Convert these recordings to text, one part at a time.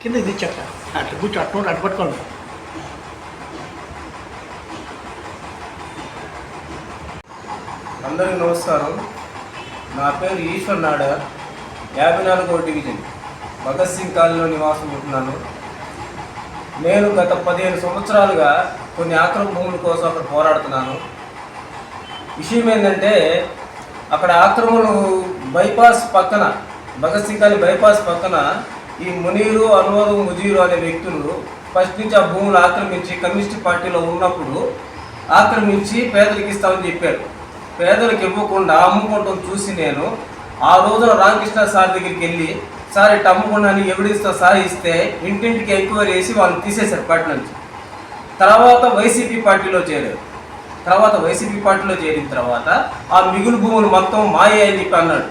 కింద ఇది చెక్క అట్లా కూర్చో అట్టు అటు పట్టుకోండి. అందరికీ నమస్కారం. నా పేరు ఈశ్వర్ నాడార్, 54వ డివిజన్ భగత్ సింగ్ కాలనీలో నివాసం ఉంటున్నాను. నేను గత 15 సంవత్సరాలుగా కొన్ని ఆక్రమ భూముల కోసం అక్కడ పోరాడుతున్నాను. విషయం ఏంటంటే అక్కడ ఆక్రమణలు బైపాస్ పక్కన, భగత్ సింగ్ కాలనీ బైపాస్ పక్కన ఈ మునీరు, అన్వరు, ముజీరు అనే వ్యక్తులు ఫస్ట్ నుంచి ఆ భూములు ఆక్రమించి కమ్యూనిస్ట్ పార్టీలో ఉన్నప్పుడు ఆక్రమించి పేదలకు ఇస్తామని చెప్పారు. పేదలకు ఇవ్వకుండా అమ్ముకోవటం చూసి నేను ఆ రోజున రామకృష్ణ సార్ దగ్గరికి వెళ్ళి, సార్ ఇట్లా అమ్ముకున్నాను ఎవిడెన్స్తో సార్ ఇస్తే ఇంటింటికి ఎంక్వైరీ చేసి వాళ్ళని తీసేశారు పార్టీ నుంచి. తర్వాత వైసీపీ పార్టీలో చేరారు. వైసీపీ పార్టీలో చేరిన తర్వాత ఆ మిగులు భూములు మొత్తం మాయ అని చెప్పి అన్నాడు.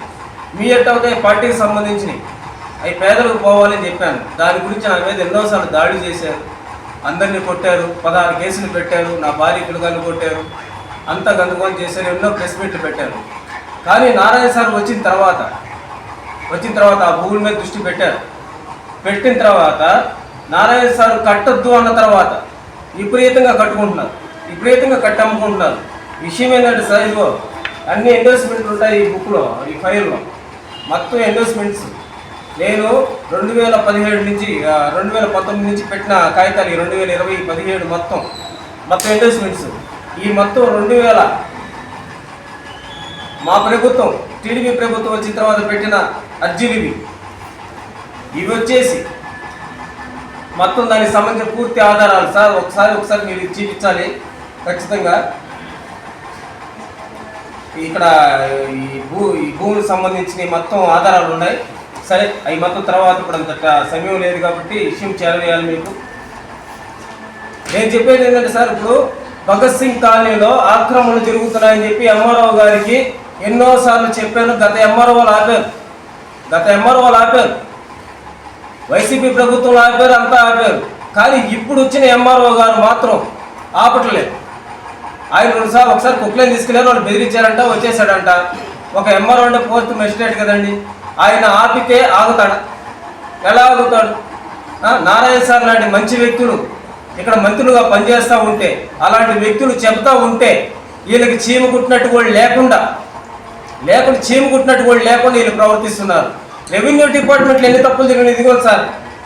మీ ఎట్టవుతాయి పార్టీకి సంబంధించినవి, అవి పేదలకు పోవాలని చెప్పాను. దాని గురించి నా మీద ఎన్నోసార్లు దాడి చేశారు, అందరినీ కొట్టారు, 16 కేసులు పెట్టారు, నా భార్య పిల్లగాన్ని కొట్టారు, అంతా గందరగోళం చేశారు, ఎన్నో ప్రెస్ మీట్లు పెట్టారు. కానీ నారాయణ సార్ వచ్చిన తర్వాత ఆ భూముల మీద దృష్టి పెట్టిన తర్వాత నారాయణ సార్ కట్టొద్దు అన్న తర్వాత విపరీతంగా కట్టుకుంటున్నారు, విపరీతంగా కట్టి అమ్ముకుంటున్నారు. విషయం ఏంటంటే సార్, ఇదిగో అన్ని ఎండోర్స్మెంట్లు ఉంటాయి ఈ బుక్లో, ఈ ఫైల్లో మొత్తం ఎండోర్స్మెంట్స్. నేను 2017 నుంచి 2019 నుంచి పెట్టిన కాగితాలు 2020, 17 మొత్తం ఎండోర్స్మెంట్స్. ఈ మొత్తం 2000 మా ప్రభుత్వం టీడీపీ ప్రభుత్వం వచ్చిన తర్వాత పెట్టిన అర్జీలు ఇవి వచ్చేసి మొత్తం దానికి సంబంధించిన పూర్తి ఆధారాలు సార్. ఒకసారి మీరు చూపించాలి ఖచ్చితంగా. ఇక్కడ ఈ భూమికి సంబంధించిన మొత్తం ఆధారాలు ఉన్నాయి. సరే, అవి మొత్తం తర్వాత ఇప్పుడు అంత సమయం లేదు కాబట్టి విషయం చేరవేయాలి మీకు. నేను చెప్పేది ఏంటంటే సార్, ఇప్పుడు భగత్ సింగ్ కాలనీలో ఆక్రమణలు జరుగుతున్నాయని చెప్పి ఎంఆర్ఓ గారికి ఎన్నోసార్లు చెప్పాను. గత ఎంఆర్ఓలు ఆపారు, వైసీపీ ప్రభుత్వంలో ఆపారు, అంతా ఆపారు. కానీ ఇప్పుడు వచ్చిన ఎంఆర్ఓ గారు మాత్రం ఆపట్లేదు. ఆయన 2 సార్లు, ఒకసారి కుక్లైన్ తీసుకెళ్ళారు, వాళ్ళు బెదిరించారంట, వచ్చేసాడంట. ఒక ఎంఆర్ఓ అంటే 4th మెజిస్ట్రేట్ కదండి, ఆయన ఆపితే ఆగుతాడు? ఎలా ఆగుతాడు? నారాయణ సార్ లాంటి మంచి వ్యక్తులు ఇక్కడ మంత్రులుగా పనిచేస్తూ ఉంటే, అలాంటి వ్యక్తులు చెబుతూ ఉంటే వీళ్ళకి చీమ కుట్టినట్టు కూడా లేకుండా వీళ్ళు ప్రవర్తిస్తున్నారు. రెవెన్యూ డిపార్ట్మెంట్లో ఎన్ని తప్పులు జరిగినాయి ఇదిగోండి సార్,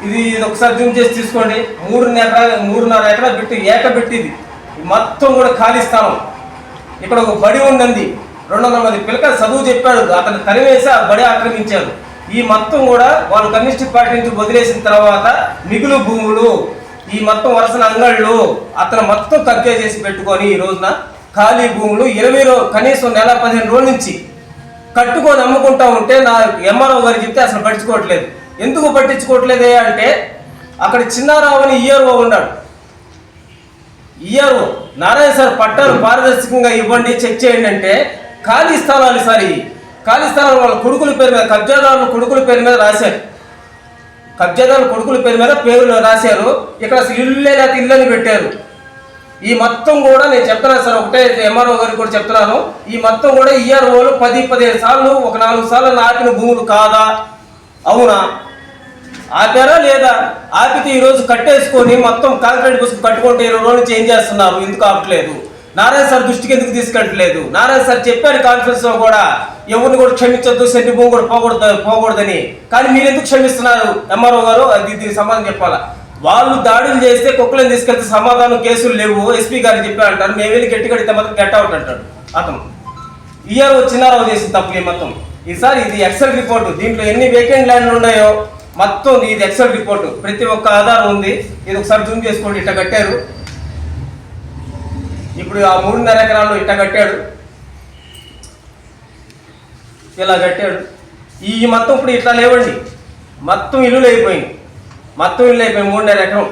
ఇది ఒకసారి జూమ్ చేసి తీసుకోండి. 3.5 ఎకరా ఏకబెట్టింది మొత్తం కూడా ఖాళీ స్థలం. ఇక్కడ ఒక బడి ఉందండి, 200 మంది పిల్లకాయలు చదువు చెప్పాడు, అతను తరివేసి ఆ బడి ఆక్రమించారు. ఈ మొత్తం కూడా వాళ్ళు కమ్యూనిస్ట్ పార్టీ నుంచి వదిలేసిన తర్వాత మిగులు భూములు, ఈ మొత్తం వరుసన అంగళ్ళు అతను మొత్తం కబ్జా చేసి పెట్టుకొని ఈ రోజున ఖాళీ భూములు 20 కనీసం నెల 15 రోజుల నుంచి కట్టుకొని అమ్ముకుంటా ఉంటే నా ఎంఆర్ఓ గారు చెప్తే అసలు పట్టించుకోవట్లేదు. ఎందుకు పట్టించుకోవట్లేదే అంటే అక్కడ చిన్నారావు అని ఈఆర్ఓ ఉన్నాడు. ఈఆర్ఓ నారాయణ సార్ పట్టాలు పారదర్శకంగా ఇవ్వండి, చెక్ చేయండి అంటే ఖాళీ స్థలాలు సార్, ఈ ఖాళీ స్థలాలు వాళ్ళ కొడుకుల పేరు మీద, కబ్జాదారుల కొడుకుల పేరు మీద రాశారు. పేర్లు రాశారు. ఇక్కడ అసలు ఇల్లే లేకపోతే ఇల్లని పెట్టారు. ఈ మొత్తం కూడా నేను చెప్తున్నాను సార్, ఒకటే ఎంఆర్ఓ గారికి కూడా చెప్తున్నాను, ఈ మొత్తం కూడా ఈఆర్ఓలు 10-15 సార్లు, ఒక 4 సార్లు ఆపిన భూములు కాదా? అవునా? ఆపారా లేదా? ఆపితే ఈరోజు కట్టేసుకొని మొత్తం కాంక్రీట్ పుసుకు కట్టుకుంటే 20 రోజులు చేంజ్ చేస్తున్నారు. ఎందుకు ఆపట్లేదు? నారాయణ సార్ దృష్టికి ఎందుకు తీసుకెళ్ళట్లేదు? నారాయణ సార్ చెప్పారు కాన్ఫరెన్స్ లో కూడా, ఎవరిని కూడా క్షమించొద్దు, సెంటి భూమి కూడా పోకూడదని. కానీ మీరు ఎందుకు క్షమిస్తున్నారు ఎంఆర్ఓ గారు? దీనికి సమాధానం చెప్పాలా. వాళ్ళు దాడులు చేస్తే కుక్కలను తీసుకెళ్తే సమాధానం, కేసులు లేవు, ఎస్పీ గారికి చెప్పారంటారు. మేము వెళ్ళి గట్టి కడితే మాత్రం గెట్ అవుట్ అంటాడు అతను. ఈఆర్ఓ చిన్నారావు చేసిన తప్పులు మొత్తం. ఈసారి ఇది ఎక్సెల్ రిపోర్టు, దీంట్లో ఎన్ని వేకెంట్ ల్యాండ్లు ఉన్నాయో మొత్తం ఇది ఎక్సెల్ రిపోర్టు, ప్రతి ఒక్క ఆధారం ఉంది. ఇది ఒకసారి జూమ్ చేసుకోండి. ఇట్లా కట్టారు, ఇప్పుడు ఆ 3.5 ఎకరాలు ఇట్లా కట్టాడు, ఇలా కట్టాడు. ఈ మొత్తం ఇప్పుడు ఇట్లా లేవండి, మొత్తం ఇల్లులు అయిపోయినాయి, 3.5 ఎకరం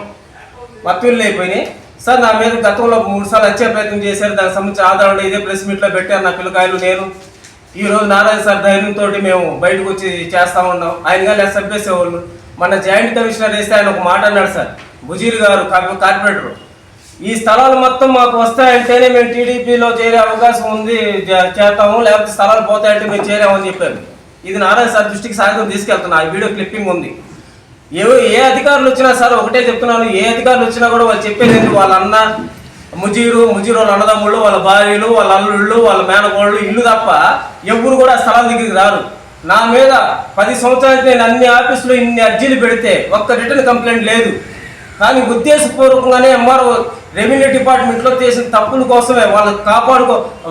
మొత్తం ఇల్లు అయిపోయినాయి. సార్ నా మీద గతంలో 3 సార్లు వచ్చే ప్రయత్నం చేశారు, దానికి సంబంధించిన ఆధారం ఇదే ప్రెస్ మీట్లో పెట్టారు. నా పిల్లకాయలు నేను ఈరోజు నారాయణ సార్ ధైర్యంతో మేము బయటకు వచ్చి చేస్తూ ఉన్నాం. ఆయన కానీ సభ్యేసేవాళ్ళు. మన జాయింట్ కమిషనర్ వేస్తే ఆయన ఒక మాట అన్నాడు సార్, బుజీర్ గారు కార్పొరేటర్, ఈ స్థలాలు మొత్తం మాకు వస్తాయంటేనే మేము టీడీపీలో చేరే అవకాశం ఉంది, చేస్తాము, లేకపోతే స్థలాలు పోతాయంటే మేము చేరామని చెప్పారు. ఇది నారాయణ సార్ దృష్టికి సాయంత్రం తీసుకెళ్తున్నా, ఆ వీడియో క్లిప్పింగ్ ఉంది. ఏ అధికారులు వచ్చినా సార్ ఒకటే చెప్తున్నాను, ఏ అధికారులు వచ్చినా కూడా వాళ్ళు చెప్పేది ఏంటి, వాళ్ళ అన్న ముజీరు వాళ్ళ అన్నదమ్ముళ్ళు, వాళ్ళ భార్యలు, వాళ్ళ అల్లుళ్ళు, వాళ్ళ మేనకోళ్ళు ఇల్లు తప్ప ఎవరు కూడా ఆ స్థలాల దగ్గరికి రారు. నా మీద 10 సంవత్సరాలకి నేను అన్ని ఆఫీసులో ఇన్ని అర్జీలు పెడితే ఒక్క రిటర్న్ కంప్లైంట్ లేదు. కానీ ఉద్దేశపూర్వకంగానే ఎంఆర్ఓ రెవెన్యూ డిపార్ట్మెంట్లో చేసిన తప్పుల కోసమే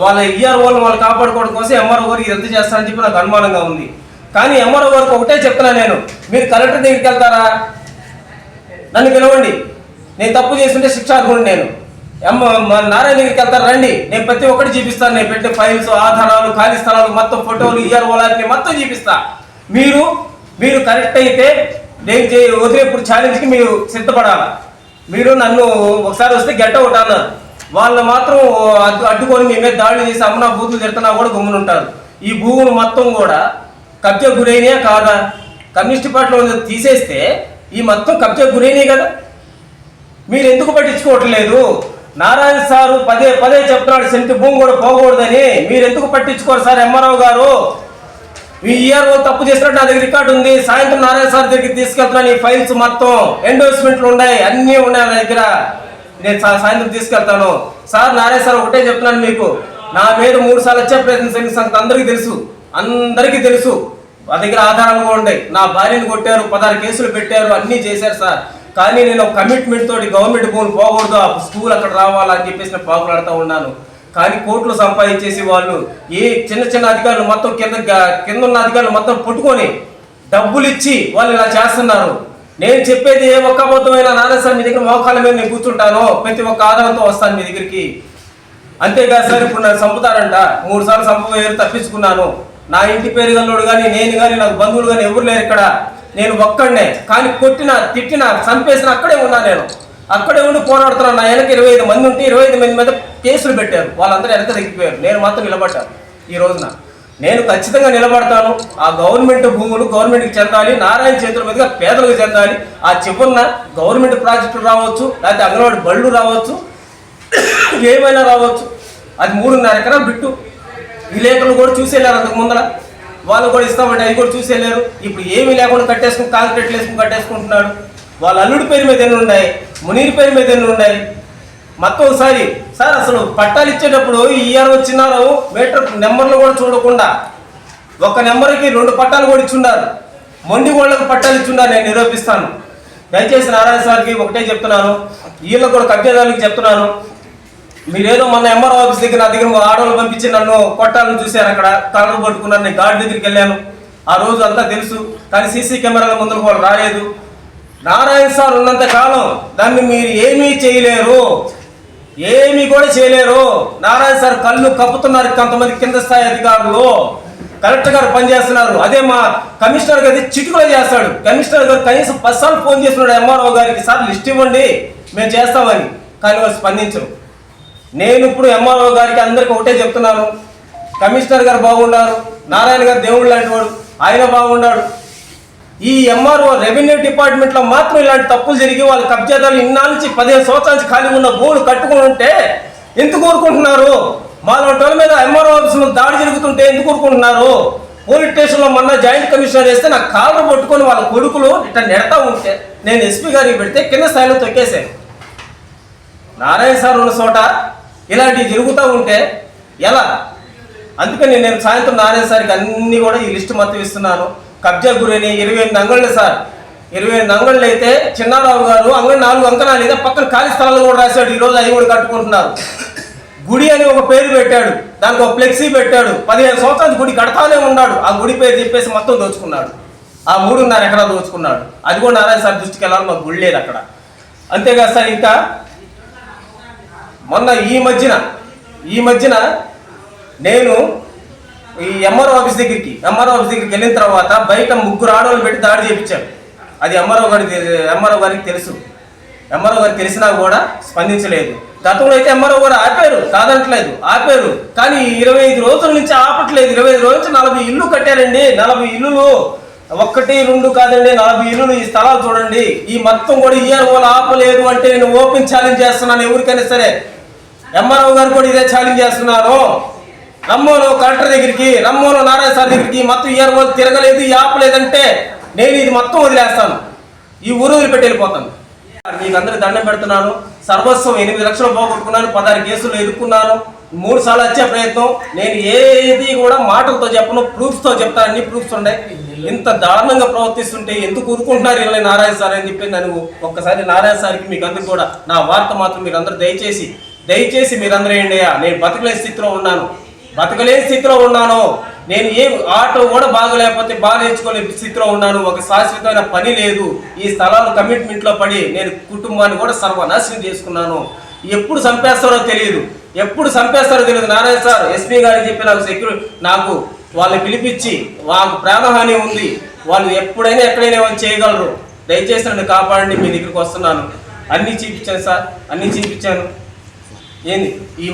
వాళ్ళ ఈఆర్ఓలను వాళ్ళు కాపాడుకోవడం కోసం ఎంఆర్ఓ గారు ఇది ఎంత చేస్తారని చెప్పి నాకు అనుమానంగా ఉంది. కానీ ఎంఆర్ఓ గారికి ఒకటే చెప్తున్నా నేను, మీరు కలెక్టర్ దగ్గరికి వెళ్తారా, నన్ను పిలవండి, నేను తప్పు చేస్తుంటే శిక్షార్హుడు. నేను నారాయణ దగ్గరికి వెళ్తారు, రండి, నేను ప్రతి ఒక్కటి చూపిస్తాను. నేను పెట్టే ఫైల్స్, ఆధారాలు, ఖాళీ స్థలాలు మొత్తం, ఫోటోలు, ఈఆర్ఓలని మొత్తం చూపిస్తా. మీరు కరెక్ట్ అయితే నేను వదిలేప్పుడు ఛాలెంజ్కి మీరు సిద్ధపడాలి. మీరు నన్ను ఒకసారి వస్తే గెట్ అవుట్ అన్నారు, వాళ్ళు మాత్రం అడ్డుకొని మీ మీద దాడులు చేసి అమ్మనా బూతులు తిడుతున్నా కూడా గమ్మునుంటారు. ఈ భూములు మొత్తం కూడా కబ్జా గురైనయా కాదా? కమ్యూనిస్ట్ పార్టీలో తీసేస్తే ఈ మొత్తం కబ్జా గురైనయే కదా. మీరు ఎందుకు పట్టించుకోవట్లేదు? నారాయణ సారు పదే చెప్తున్నాడు సెంటు భూమి కూడా పోకూడదని. మీరు ఎందుకు పట్టించుకోరు సార్? ఎంఆర్ఓ గారు ఈ ఈఆర్ఓ తప్పు చేసినట్టు నా దగ్గర రికార్డు ఉంది. సాయంత్రం నారాయణ సార్ దగ్గరికి తీసుకెళ్తున్నాను. ఈ ఫైల్స్ మొత్తం ఎండోర్స్మెంట్లు ఉన్నాయి, అన్నీ ఉన్నాయి నా దగ్గర. నేను సాయంత్రం తీసుకెళ్తాను. సార్ నారాయణ సార్ ఒకటే చెప్తున్నాను మీకు, నా మీద 3 సార్లు వచ్చే ప్రయత్నం సంగతి అందరికీ తెలుసు. మా దగ్గర ఆధారాలు కూడా ఉన్నాయి. నా భార్యను కొట్టారు, 16 కేసులు పెట్టారు, అన్నీ చేశారు సార్. కానీ నేను కమిట్మెంట్ తోటి గవర్నమెంట్ భూములు పోకూడదు, ఆ స్కూల్ అక్కడ రావాలని చెప్పేసి నేను పాకులాడుతూ ఉన్నాను. కానీ కోట్లు సంపాదించేసి వాళ్ళు ఏ చిన్న అధికారులు మొత్తం కింద ఉన్న అధికారులు మొత్తం పట్టుకొని డబ్బులు ఇచ్చి వాళ్ళు ఇలా చేస్తున్నారు. నేను చెప్పేది ఏ ఒక్క అబద్ధమైనా నారాయణ సార్ మీ దగ్గర మోకాళ్ళ మీద నేను కూర్చుంటాను, ప్రతి ఒక్క ఆధారంతో వస్తాను మీ దగ్గరికి. అంతేకాదు సార్, ఇప్పుడు నన్ను చంపుతారంట. 3 సార్లు చంపబోయారు, తప్పించుకున్నాను. నా ఇంటి పేరు గల్లోడు కానీ, నేను కానీ, నాకు బంధువులు కానీ ఎవరు లేరు ఇక్కడ. నేను ఒక్కడనే. కానీ కొట్టినా తిట్టినా చంపేసిన అక్కడే ఉన్నా. నేను అక్కడే ఉండి పోరాడుతున్నాను. నా వెనక 25 మంది ఉంటే 25 మంది మీద కేసులు పెట్టారు. వాళ్ళందరూ వెనక తగ్గిపోయారు. నేను మాత్రం నిలబడ్డాను. ఈ రోజున నేను ఖచ్చితంగా నిలబడతాను. ఆ గవర్నమెంట్ భూములు గవర్నమెంట్కి చెందాలి, నారాయణ చేతుల మీదుగా పేదలకు చెందాలి. ఆ చివరిన గవర్నమెంట్ ప్రాజెక్టులు రావచ్చు, లేకపోతే అంగన్వాడీ బళ్ళు రావచ్చు, ఏమైనా రావచ్చు. అది 3.5 ఎకరాలు బిట్టు. విలేకరులు కూడా చూసి వెళ్ళారు అంతకు ముందర. వాళ్ళు కూడా ఇస్తామంటే అవి కూడా చూసి వెళ్ళారు. ఇప్పుడు ఏమీ లేకుండా కట్టేసుకుని కాంక్రీట్లు వేసుకుని కట్టేసుకుంటున్నాడు. వాళ్ళ అల్లుడి పేరు మీద ఎన్ని ఉన్నాయి, మునీర్ పేరు మీద ఎన్ని ఉన్నాయి మొత్తం ఒకసారి. సార్ అసలు పట్టాలు ఇచ్చేటప్పుడు ఈఆర్ఓ వచ్చినారు, మీటర్ నెంబర్లు కూడా చూడకుండా ఒక నెంబర్కి 2 పట్టాలు కూడా ఇచ్చున్నారు. మొండి వాళ్ళకు పట్టాలు ఇచ్చున్నారు. నేను నిరూపిస్తాను. దయచేసి నారాయణ సార్కి ఒకటే చెప్తున్నాను, వీళ్ళకు కూడా కబ్జాదారులకు చెప్తున్నాను. మీరేదో మొన్న ఎంఆర్ఓ ఆఫీస్ దగ్గర నా దగ్గర ఆడవాళ్ళు పంపించి నన్ను కొట్టాలని చూశారు. అక్కడ కలర్ పట్టుకున్నాను. నేను గార్డు దగ్గరికి వెళ్ళాను. ఆ రోజు అంతా తెలుసు. కానీ సీసీ కెమెరాల ముందుకు వాళ్ళు రాలేదు. నారాయణ సార్ ఉన్నంత కాలం దాన్ని మీరు ఏమీ చేయలేరు, ఏమీ కూడా చేయలేరు. నారాయణ సార్ కళ్ళు కప్పుతున్నారు కొంతమంది కింద స్థాయి అధికారులు. కలెక్టర్ గారు పనిచేస్తున్నారు. అదే మా కమిషనర్ గారి చిటికలో చేస్తాడు. కమిషనర్ గారు కనీసం 10 సార్లు ఫోన్ చేస్తున్నాడు ఎంఆర్ఓ గారికి, సార్ లిస్ట్ ఇవ్వండి మేము చేస్తామని. కానీ వాళ్ళు స్పందించరు. నేను ఇప్పుడు ఎంఆర్ఓ గారికి అందరికీ ఒకటే చెప్తున్నాను, కమిషనర్ గారు బాగున్నారు, నారాయణ గారు దేవుడు లాంటి వాడు, ఆయన బాగున్నాడు. ఈ ఎంఆర్ఓ రెవెన్యూ డిపార్ట్మెంట్లో మాత్రం ఇలాంటి తప్పులు జరిగి వాళ్ళ కబ్జాదారులు ఇన్నాళ్ళ నుంచి 15 సంవత్సరాల నుంచి ఖాళీ ఉన్న భూములు కట్టుకుని ఉంటే ఎందుకు కోరుకుంటున్నారు? మాలాంటి వాళ్ళ మీద ఎంఆర్ఓ ఆఫీసులో దాడి జరుగుతుంటే ఎందుకు కోరుకుంటున్నారు? పోలీస్ స్టేషన్లో మొన్న జాయింట్ కమిషనర్ వేస్తే నాకు కాళ్ళు పట్టుకొని వాళ్ళ కొడుకులు ఇట్లా నెడతా ఉంటే నేను ఎస్పీ గారికి పెడితే కింద స్థాయిలో తొక్కేశాను. నారాయణ సార్ ఉన్న చోట ఇలాంటివి జరుగుతూ ఉంటే ఎలా? అందుకని నేను సాయంత్రం నారాయణ సార్కి అన్నీ కూడా ఈ లిస్టు మొత్తం ఇస్తున్నాను. కబ్జా గురైన 28 అంగళ్ళు సార్. 28 అంగళ్ళు అయితే చిన్నారావు గారు అంగడి 4 అంకణాలు అయితే పక్కన ఖాళీ స్థలాలు కూడా రాశాడు. ఈరోజు అవి కూడా కట్టుకుంటున్నారు. గుడి అని ఒక పేరు పెట్టాడు, దానికి ఒక ఫ్లెక్సీ పెట్టాడు. 15 సంవత్సరాలు గుడి కడతానే ఉన్నాడు. ఆ గుడి పేరు చెప్పేసి మొత్తం దోచుకున్నాడు. ఆ 3.5 ఎకరాలు దోచుకున్నాడు. అది కూడా నారాయణ సార్ దృష్టికి వెళ్ళాలి. మాకు గుడి లేదు అక్కడ. అంతేకాదు సార్, ఇంకా మొన్న ఈ మధ్యన నేను ఈ ఎంఆర్ఓ ఆఫీస్ దగ్గరికి వెళ్ళిన తర్వాత బయట 3 ఆడవాళ్ళు పెట్టి దాడి చేయించాను. అది ఎంఆర్ఓ గారికి తెలుసు. ఎంఆర్ఓ గారికి తెలిసినా కూడా స్పందించలేదు. గతంలో అయితే ఎంఆర్ఓ గారు ఆపారు, కాదనట్లేదు, ఆపారు. కానీ 25 రోజుల నుంచి ఆపట్లేదు. 25 రోజుల నుంచి 40 ఇల్లు కట్టారండి. 40 ఇల్లులు, 1, 2 కాదండి, 40 ఇల్లులు. ఈ స్థలాలు చూడండి. ఈ మొత్తం కూడా ఈఆర్ఓలు ఆపలేదు అంటే నేను ఓపెన్ ఛాలెంజ్ చేస్తున్నాను ఎవరికైనా సరే. ఎంఆర్ఓ గారు కూడా ఇదే ఛాలెంజ్ చేస్తున్నాను. రమ్మోను కలెక్టర్ దగ్గరికి, రమ్మోను నారాయణ సార్ దగ్గరికి మొత్తం ఈఆర్ఓలు తిరగలేదు, ఆపలేదంటే నేను ఇది మొత్తం వదిలేస్తాను. ఈ ఊరు వదిలిపెట్టి వెళ్ళిపోతాను. మీకు అందరికి దండం పెడుతున్నాను. సర్వస్వం 8 లక్షలు పోగొట్టుకున్నాను, 16 కేసులు ఎదుర్కొన్నాను, 3 సార్లు వచ్చే ప్రయత్నం. నేను ఏది కూడా మాటలతో చెప్పను, ప్రూఫ్స్తో చెప్తాను. అన్ని ప్రూఫ్స్ ఉన్నాయి. ఇంత దారుణంగా ప్రవర్తిస్తుంటే ఎందుకు ఊరుకుంటున్నారు ఇలా నారాయణ సార్ అని చెప్పి నన్ను ఒక్కసారి నారాయణ సార్కి మీకు అందరికి కూడా నా వార్త మాత్రం మీరు అందరూ దయచేసి మీరందరూ ఏంటి, నేను బతకలేని స్థితిలో ఉన్నాను. నేను ఏ ఆటో కూడా బాగలేకపోతే బాగా నేర్చుకోలే స్థితిలో ఉన్నాను. ఒక శాశ్వతమైన పని లేదు. ఈ స్థలాలు కమిట్మెంట్లో పడి నేను కుటుంబాన్ని కూడా సర్వనాశనం చేసుకున్నాను. ఎప్పుడు చంపేస్తారో తెలియదు. నారాయణ సార్ ఎస్పీ గారికి చెప్పి నాకు వాళ్ళని పిలిపించి వాళ్ళకు ప్రాణహాని ఉంది, వాళ్ళు ఎప్పుడైనా ఎక్కడైనా చేయగలరు, దయచేసి నన్ను కాపాడండి, మీ దగ్గరికి వస్తున్నాను. అన్నీ చూపించాను సార్, ఏంది ఈ